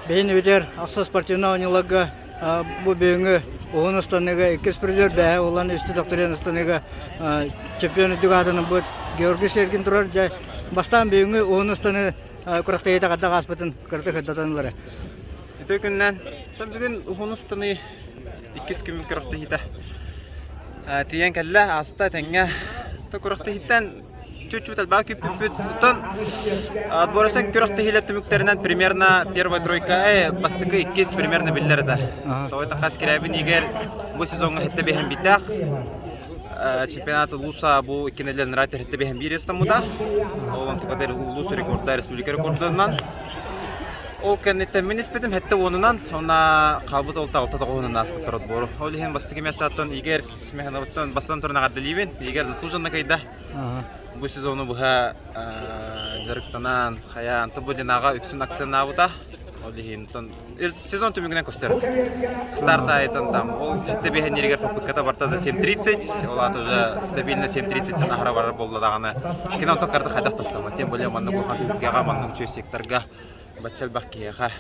Бейін өтер ақсас партияна онылығы бұл бейінгі оғын ұстаныға екес бірдер бәе олан үсті докторен ұстаныға чемпион үдігі адының бұд Георгий Сергин тұрар бастан бейінгі оғын ұстаны күріқті еті қаддағы аспытын күріқті қыдатанылары. Өте күннен, бүгін оғын ұстаны екес күмін күріқті еті. Тиен кәлі аста тәңе күріқті еттен чуть-чуть албағы көп-көп отборысың күріқті хилет түміктерінен примерно первая тройка бастықы еккес примерно білдер да. Тоғайта қас керәбін егер бұл сезонға хетті бейхен бітақ. Чемпионаты Луса бұл кенелерін райтер хетті бейхен бір естамуда. Олан тұқадар Луса рекордда, республика рекордынан. Ол кәнеттен мен еспедім, хетті онынан, ona қалбыт олта алтата қоғынан аспыт тұрады бору. Ол еген бастығы месаттан егер механавыттан бастан тұрына ғарделейбен, егер заслуженна кайда. Бұл сезоны бұға жарықтанан, қаян, тұбыденаға үксін акцияна абыта. Ол еген сезон түмігінен көстер. Старта айтын там. Ол хетті бейхен ерегер попыкката барта за 7.30. Ол аты уже стабильно 7.30-тен ағыра барар болдадағаны. Кенен тоқарды қайдақ тастама. Тем более манның бұған түмікеға, манның чөй сектарға. Бачал баккиха.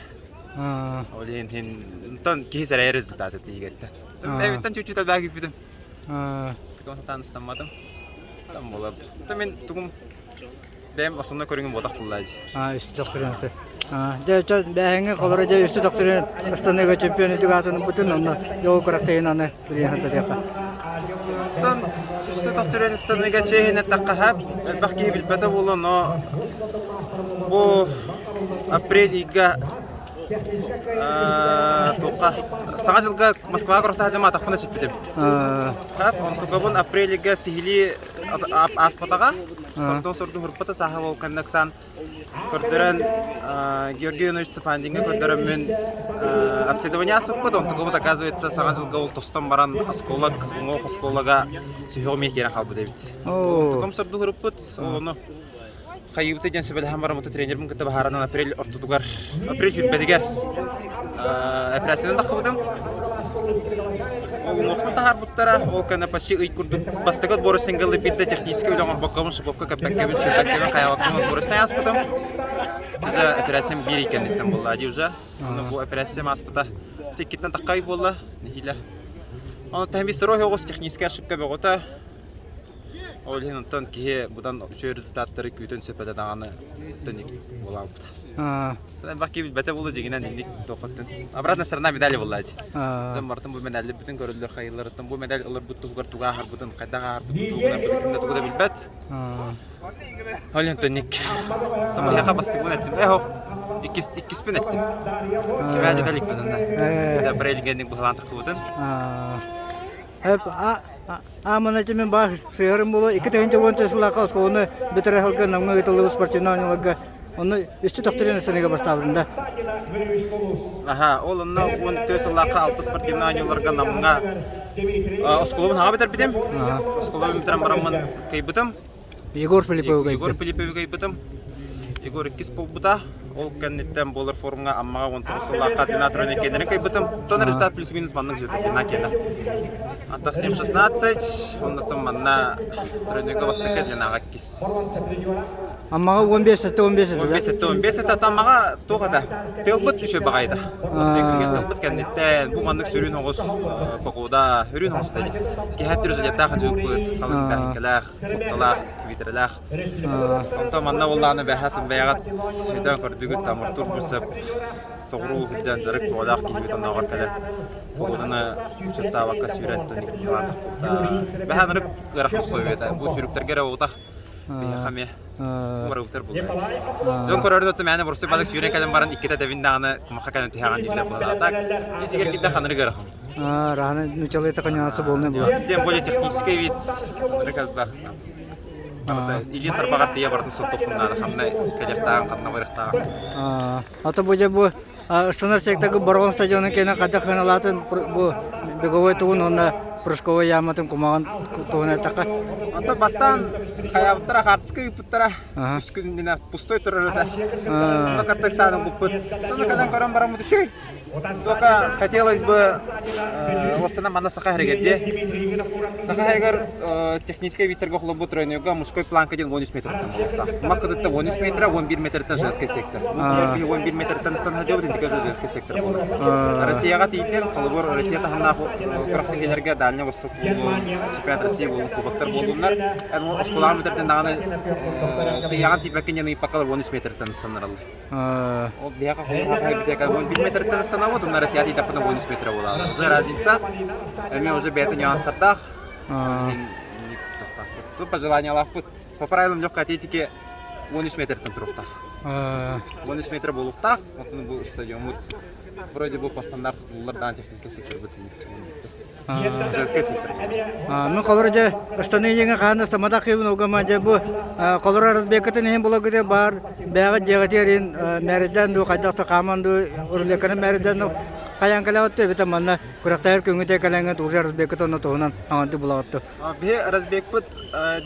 Олин хин тон кисер ай результаты тигерте. Эвиттен чуть-чуть албаги бидим. Тон таныстамадым. Там болап. Мен тугум дем основной көрүнгөн бодак буллажы. Үстү докторенте. Жа бәһәңе колора жа үстү докторен Астанага чемпион идик атын бүтүн онна жоо карактайын аны билген тадыка. Тон үстү докторен Астанага чейне таккахап, албаги билбете боло, но бу апрель ига тоқа саңа жылға Москваға құрықта жама атақпына жетпедім. Он тұғабын апрель ига сихили аспатаға сордың ғұрпата саға ол коннексан көрдірін Георгий Иванович Цефандинге көрдірін мен обследование аспыппыд. Он тұғабыд оказывается саңа жылға ол тостан баран осколог, оңоқ осколога сүйеғым екені қалбы дебіт. Тұғым сордың ғұрпыд, ол оны Хайыбыты жан сөбәлі хамбарамыты тренермін күтті бағаранан апрель ортутугар, апрель жүтбәдігер операциянан даққыбыдым. Ол мұқын тағар бұттара, ол кәні паши ұйт күрдік. Бастығыт боры сіңгілі бірді техническі өліғын боққабын шықовқа көпәккебін сөйләккебін қайавақымын борыстай аспыдым. Уже операциям бір екендіктен болды ади уже. Бұл операциям аспыда теккеттен таққай болды. Оны тәмбі сырой оғыз техническі ашыққа бөғыта. Ол ен онтан кеге бұдан үші результаттары көйтін сөпәді дағаны түнік болам бұда. Бұдан бақки бәті болды дегенен ендік тоқыттын. Обратна сторона медали болды әді. Жан бартын бұл медалі бүтін көрілдер қайылырыттын. Бұл медаль ұлыр бұтты ғығар туға ағар бұдын, қайдаға ағар бұдын туғына бұдын кімді туғыда білбәт. Ол ен түнік. Тамы яқа бастық бұн әттім. Әхоқ, иккіспін әттім. Кеме әді дәлік бұдында. Бір әйлігендің бұғылантық бұдын. Амана чемен бах сыйырым болу, iki тәйінче он тәсілақа оны бітірі халқы намға етілі спортивна ойнылығы. Оны үсті докторен сынығы бастабында. Ол оны 14 лақа 6 спортивна ойныларға намға осколовын аға бітір бітім. Осколовын бітірім барамын кайбытым. Егор Филипповы кайбытым. Егор 2 пол бұта. Ол кәнеттен болыр форумға аммаға 19 лақа дина тройны кендерін кайбытым. Тон результат плюс-минус манның жеті дина кені. Антақ 7-16, ондықтың манна тройныға бастықы дinaға кес. Аммаға 15-15 15 атамаға тоғада. Телбіт үші бағайды. Телбіт кәнеттен бұл манның сүрін оғыз қоқуда үрін оғыз дәді. Кехәт түрі жылеттақ жөк бұд, қалын бәркеләқ, құттылақ, квитерләқ. Онта манна болағаны бәхәтім бәяғат үйден көрдігіт тамыртур бүрсіп, соғыру үйден жарық тоғадақ келбет онағар кәлі. Бұғыдыны үшітті аваққа сүйреттін бәхәнірік ғырақын ұстой өйді. Бұл сүйріктерге оғытақ бейхаме ұмыр өйтер болды. Жон көрерді өтті мәні бұрысы бадық сүйрен кәлім барын иккеті дәвіндағыны құмаққа кәлін түйяған дейлер болды. Так, есегер келді қаныры ғырақын. Рағаны нүчалы еті қанянасы болны бұл. Тем более технический вид ғырықал бақ. Илин тарбағар тие бардың сұл тоқыннады, қамны кәлектағын, қатына байрықтағын. Аты бұжа бұл Станар сектағы Барған стадионын кені қадақ қаналатын бұл беговой туын онына Прыжковый яматын кумаган тугана така. Ото бастан каяптара хартскый путтара Ага. үч күн дина пустой турарда. А, Накатак садан буппут. Тоны кадан карам бараму düşey. Только хотелось бы орсана мана саха херегетде. Саха херегер технический витерго хлобу тройнуга мужской планка ден 13 метр. Макадытта 13 метра, 11 метртен женский сектор. 11 метртен сан хажобын дигер женский сектор болду. Россияга тийтен кылбор Россияда хамна практикелерге Дальний Восток чемпионат России болду, кубоктар болдулар. Аны школа метртен дагы тыяган типеккен яны пакалар 13 метртен санаралды. а, Ол бияка холга битека 11 метртен санавод, на Россияда тапна 13 метра болду. За разница. Эми уже бета нюанстардах. а, Тут пожелание лавпут. По правилам легкой атлетики 13 метртен турухтах. а, 13 метр болуктах, вот он был стадион. Вроде бы по стандарту технический сектор бытовит. Женский сектор. ну колорже станы еңе ханна стамада кыбын угама же бу колора разбекатын hem блогде бар бага жегатерин мерден ду кадакта каманду урлеканы мерден каян калаватты бета манна курактайыр көңүтө калаңга туржа разбекатын тоонан анты булагатты. Бе разбекпут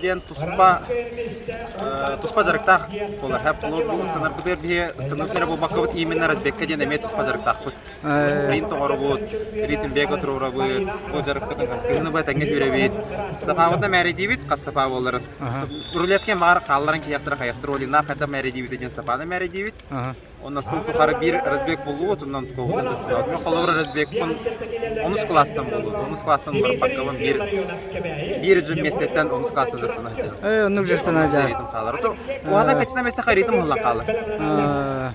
ден туспа жарыктах болар. Хеп бұл стандарт бутер бе стандарттары болмакка именно разбекка ден эме туспа жарыктах бут. Спринт оңору бут, ритм бега турора бут, бу жарыкта кыны бат аңгет беребит. Стапаватна мәри дибит, кастапа боларын. Рулеткен бар калларын кияктыра каяктыр олинар кайта мәри дибит ден стапаны мәри дибит. Онна сыл тухары бир разбек болу, оннан ковдан жасалат. Мен коловра разбек бун 10 класстан болу. 10 класстан бар паккаван бир жым местеттен 10 класстан жасалат. Ну жестана жа. Ритм калар. То уада качна места ритм хылла калар.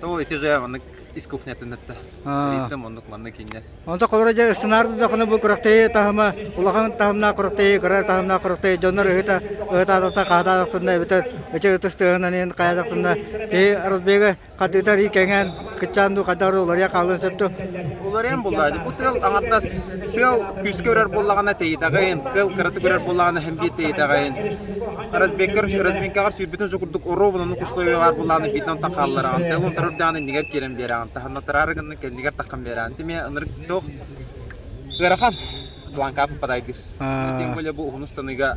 То эти же он из кухни тенетте. Ритм он манна кине. Онта колорже станарду дакны бу курактай тахма улаган тахмна курактай кара тахмна курактай жонор ыта та када дактында битер эче тыстыгынан кая дактында разбеге кадытар икенген кычанду кадару ларя калын септу. Улар ем булды. Бу тел аңатас тел күскөрөр боллагана тейдагын, кыл кырыты көрөр боллагана хем бит тейдагын. Разбеккар сүрбүтөн жокурдук оробунун кустоy бар булланы битен такаллар. Антелон тарыданы нигер керем беран. Таханатарарыгын нигер таккан беран. Тиме ыныр тох гырахан планка попадает. Тем более бу устаныга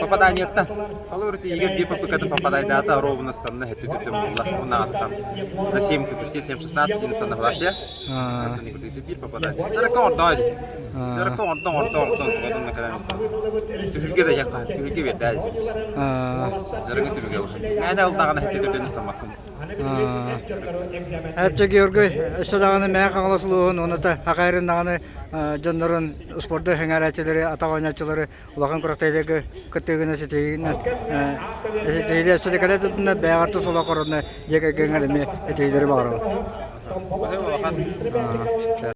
попадание-то. Колорти егет бир попыкатын попадает, ата ровно станна хеттүтүтүм булла. Уна там за 7 кутти 7-16 ден станна влакте. Это не кутти бир попадает. Жаракон дaj. Жаракон дон кадын кадан. Түгүлгө да якка, түгүлгө берди. Жарагын түгүлгө болуш. Мен алдаганы хеттүтүтүн станмаккын. Әпче Георгий эшдаганы мәя каңласылуун оната хакайрын даганы жоннорун спортта хеңәрәчеләре, атагынчылары улаган курактайлыгы кытыгына сетейин. Этейле сөдекәлә тутына бәгарты сола корына жеке гәңгәлеме этейләре бар.